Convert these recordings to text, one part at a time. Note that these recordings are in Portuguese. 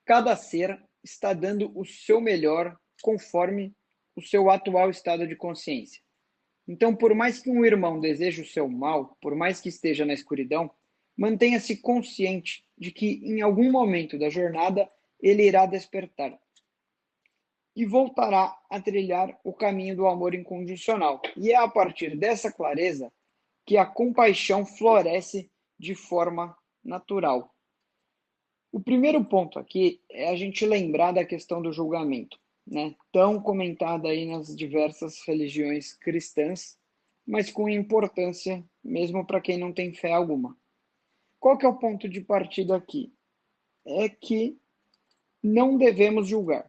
Cada ser está dando o seu melhor conforme o seu atual estado de consciência. Então, por mais que um irmão deseje o seu mal, por mais que esteja na escuridão, mantenha-se consciente de que em algum momento da jornada ele irá despertar e voltará a trilhar o caminho do amor incondicional. E é a partir dessa clareza que a compaixão floresce de forma natural. O primeiro ponto aqui é a gente lembrar da questão do julgamento, né? Tão comentada aí nas diversas religiões cristãs, mas com importância mesmo para quem não tem fé alguma. Qual que é o ponto de partida aqui? É que não devemos julgar.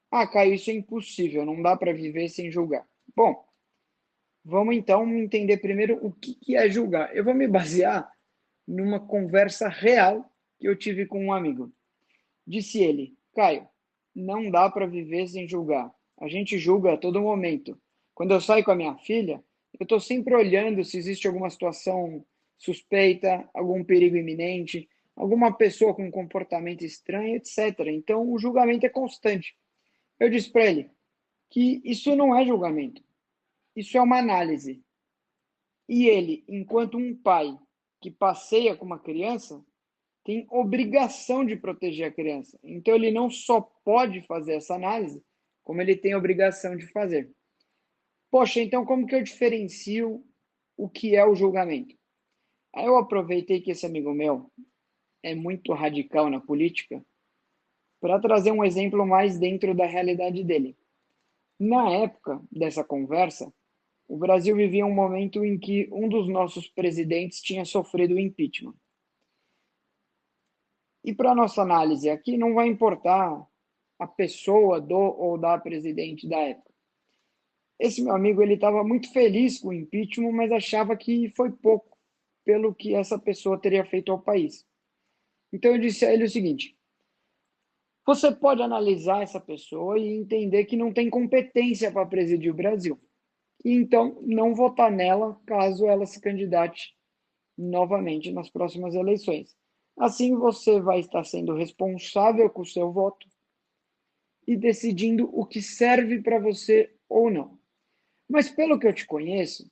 Ah, Caio, isso é impossível, não dá para viver sem julgar. Bom, vamos então entender primeiro o que é julgar. Eu vou me basear numa conversa real que eu tive com um amigo. Disse ele: Caio, não dá para viver sem julgar. A gente julga a todo momento. Quando eu saio com a minha filha, eu estou sempre olhando se existe alguma situação suspeita, algum perigo iminente, alguma pessoa com um comportamento estranho, etc. Então, o julgamento é constante. Eu disse para ele que isso não é julgamento, isso é uma análise. E ele, enquanto um pai que passeia com uma criança, tem obrigação de proteger a criança. Então, ele não só pode fazer essa análise, como ele tem obrigação de fazer. Poxa, então como que eu diferencio o que é o julgamento? Aí eu aproveitei que esse amigo meu é muito radical na política para trazer um exemplo mais dentro da realidade dele. Na época dessa conversa, o Brasil vivia um momento em que um dos nossos presidentes tinha sofrido o impeachment. E para nossa análise aqui, não vai importar a pessoa do ou da presidente da época. Esse meu amigo ele estava muito feliz com o impeachment, mas achava que foi pouco pelo que essa pessoa teria feito ao país. Então eu disse a ele o seguinte: você pode analisar essa pessoa e entender que não tem competência para presidir o Brasil. E então não votar nela caso ela se candidate novamente nas próximas eleições. Assim você vai estar sendo responsável com o seu voto e decidindo o que serve para você ou não. Mas pelo que eu te conheço,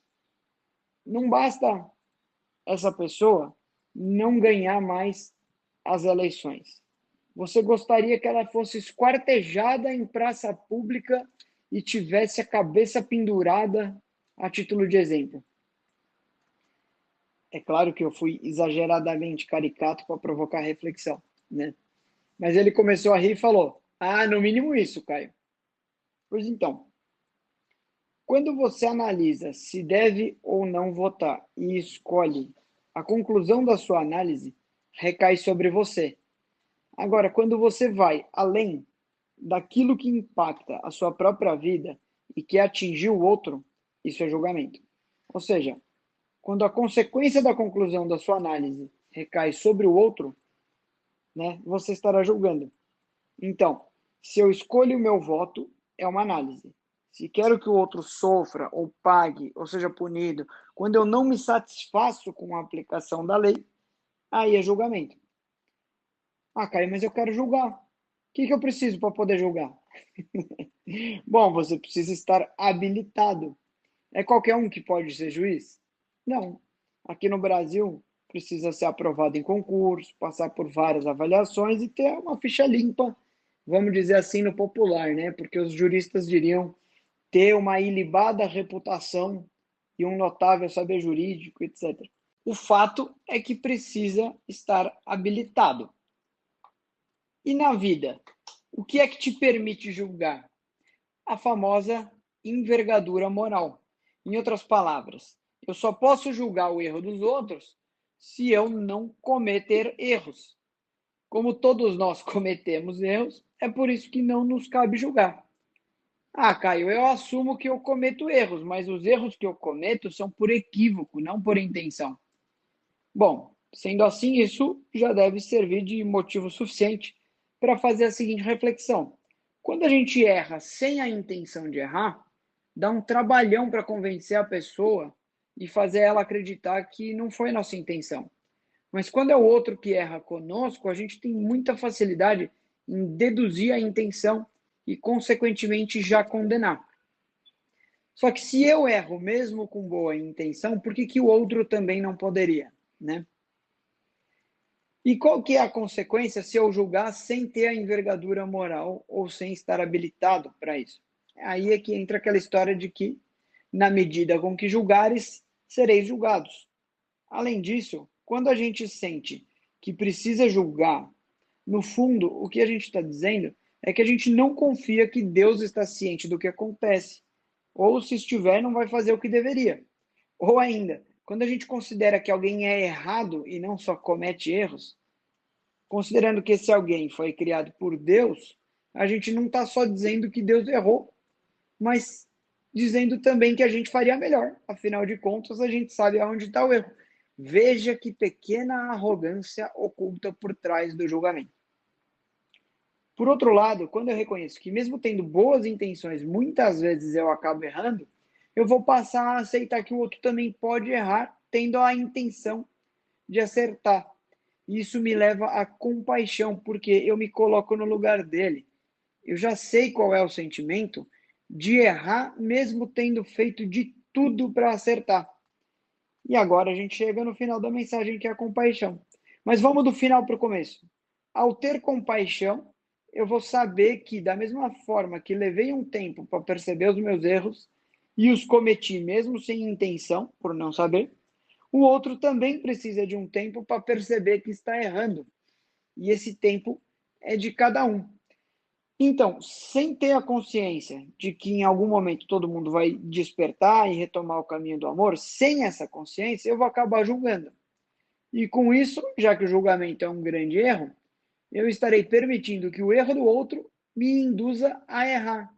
não basta essa pessoa não ganhar mais as eleições. Você gostaria que ela fosse esquartejada em praça pública e tivesse a cabeça pendurada a título de exemplo. É claro que eu fui exageradamente caricato para provocar reflexão, né? Mas ele começou a rir e falou: ah, no mínimo isso, Caio. Pois então, quando você analisa se deve ou não votar e escolhe, a conclusão da sua análise recai sobre você. Agora, quando você vai além daquilo que impacta a sua própria vida e que atingiu o outro, isso é julgamento. Ou seja, quando a consequência da conclusão da sua análise recai sobre o outro, né, você estará julgando. Então, se eu escolho o meu voto, é uma análise. Se quero que o outro sofra, ou pague, ou seja punido, quando eu não me satisfaço com a aplicação da lei, aí é julgamento. Ah, Caio, mas eu quero julgar. O que eu preciso para poder julgar? Bom, você precisa estar habilitado. É qualquer um que pode ser juiz? Não. Aqui no Brasil, precisa ser aprovado em concurso, passar por várias avaliações e ter uma ficha limpa, vamos dizer assim, no popular, né? Porque os juristas diriam ter uma ilibada reputação e um notável saber jurídico, etc. O fato é que precisa estar habilitado. E na vida, o que é que te permite julgar? A famosa envergadura moral. Em outras palavras, eu só posso julgar o erro dos outros se eu não cometer erros. Como todos nós cometemos erros, é por isso que não nos cabe julgar. Ah, Caio, eu assumo que eu cometo erros, mas os erros que eu cometo são por equívoco, não por intenção. Bom, sendo assim, isso já deve servir de motivo suficiente para fazer a seguinte reflexão. Quando a gente erra sem a intenção de errar, dá um trabalhão para convencer a pessoa e fazer ela acreditar que não foi nossa intenção. Mas quando é o outro que erra conosco, a gente tem muita facilidade em deduzir a intenção e, consequentemente, já condenar. Só que se eu erro mesmo com boa intenção, por que o outro também não poderia, né? E qual que é a consequência se eu julgar sem ter a envergadura moral ou sem estar habilitado para isso? Aí é que entra aquela história de que, na medida com que julgares, sereis julgados. Além disso, quando a gente sente que precisa julgar, no fundo, o que a gente está dizendo é que a gente não confia que Deus está ciente do que acontece. Ou, se estiver, não vai fazer o que deveria. Ou ainda, quando a gente considera que alguém é errado e não só comete erros, considerando que esse alguém foi criado por Deus, a gente não está só dizendo que Deus errou, mas dizendo também que a gente faria melhor. Afinal de contas, a gente sabe aonde está o erro. Veja que pequena arrogância oculta por trás do julgamento. Por outro lado, quando eu reconheço que mesmo tendo boas intenções, muitas vezes eu acabo errando, eu vou passar a aceitar que o outro também pode errar, tendo a intenção de acertar. Isso me leva à compaixão, porque eu me coloco no lugar dele. Eu já sei qual é o sentimento de errar, mesmo tendo feito de tudo para acertar. E agora a gente chega no final da mensagem, que é a compaixão. Mas vamos do final para o começo. Ao ter compaixão, eu vou saber que, da mesma forma que levei um tempo para perceber os meus erros e os cometi mesmo sem intenção, por não saber, o outro também precisa de um tempo para perceber que está errando. E esse tempo é de cada um. Então, sem ter a consciência de que em algum momento todo mundo vai despertar e retomar o caminho do amor, sem essa consciência, eu vou acabar julgando. E com isso, já que o julgamento é um grande erro, eu estarei permitindo que o erro do outro me induza a errar.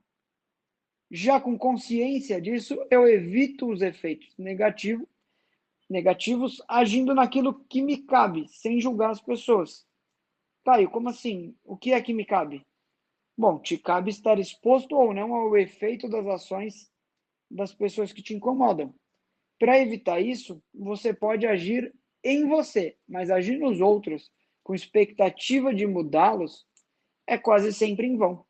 Já com consciência disso, eu evito os efeitos negativos agindo naquilo que me cabe, sem julgar as pessoas. Caio, como assim? O que é que me cabe? Bom, te cabe estar exposto ou não ao efeito das ações das pessoas que te incomodam. Para evitar isso, você pode agir em você, mas agir nos outros com expectativa de mudá-los é quase sempre em vão.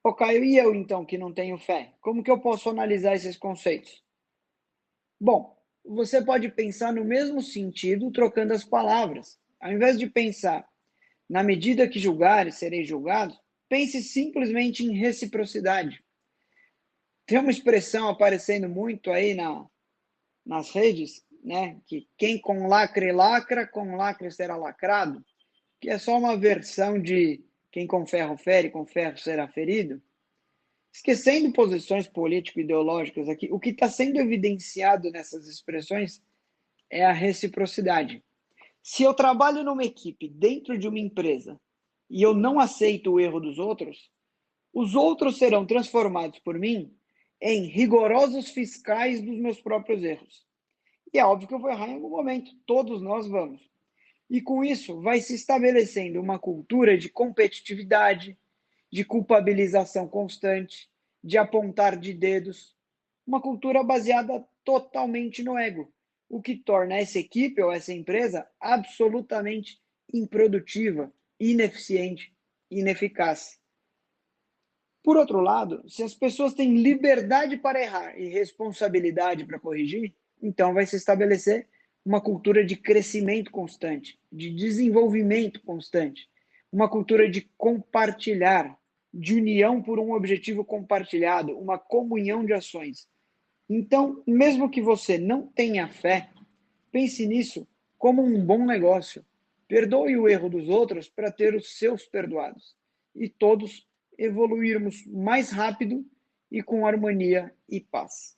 Ô Caio, e eu então que não tenho fé? Como que eu posso analisar esses conceitos? Bom, você pode pensar no mesmo sentido trocando as palavras. Ao invés de pensar na medida que julgares, sereis julgados, pense simplesmente em reciprocidade. Tem uma expressão aparecendo muito aí nas redes, né? Que quem com lacre lacra, com lacre será lacrado, que é só uma versão de quem com ferro fere, com ferro será ferido. Esquecendo posições político-ideológicas aqui, o que está sendo evidenciado nessas expressões é a reciprocidade. Se eu trabalho numa equipe dentro de uma empresa e eu não aceito o erro dos outros, os outros serão transformados por mim em rigorosos fiscais dos meus próprios erros. E é óbvio que eu vou errar em algum momento, todos nós vamos. E com isso vai se estabelecendo uma cultura de competitividade, de culpabilização constante, de apontar de dedos, uma cultura baseada totalmente no ego, o que torna essa equipe ou essa empresa absolutamente improdutiva, ineficiente, ineficaz. Por outro lado, se as pessoas têm liberdade para errar e responsabilidade para corrigir, então vai se estabelecer uma cultura de crescimento constante, de desenvolvimento constante, uma cultura de compartilhar, de união por um objetivo compartilhado, uma comunhão de ações. Então, mesmo que você não tenha fé, pense nisso como um bom negócio. Perdoe o erro dos outros para ter os seus perdoados. E todos evoluirmos mais rápido e com harmonia e paz.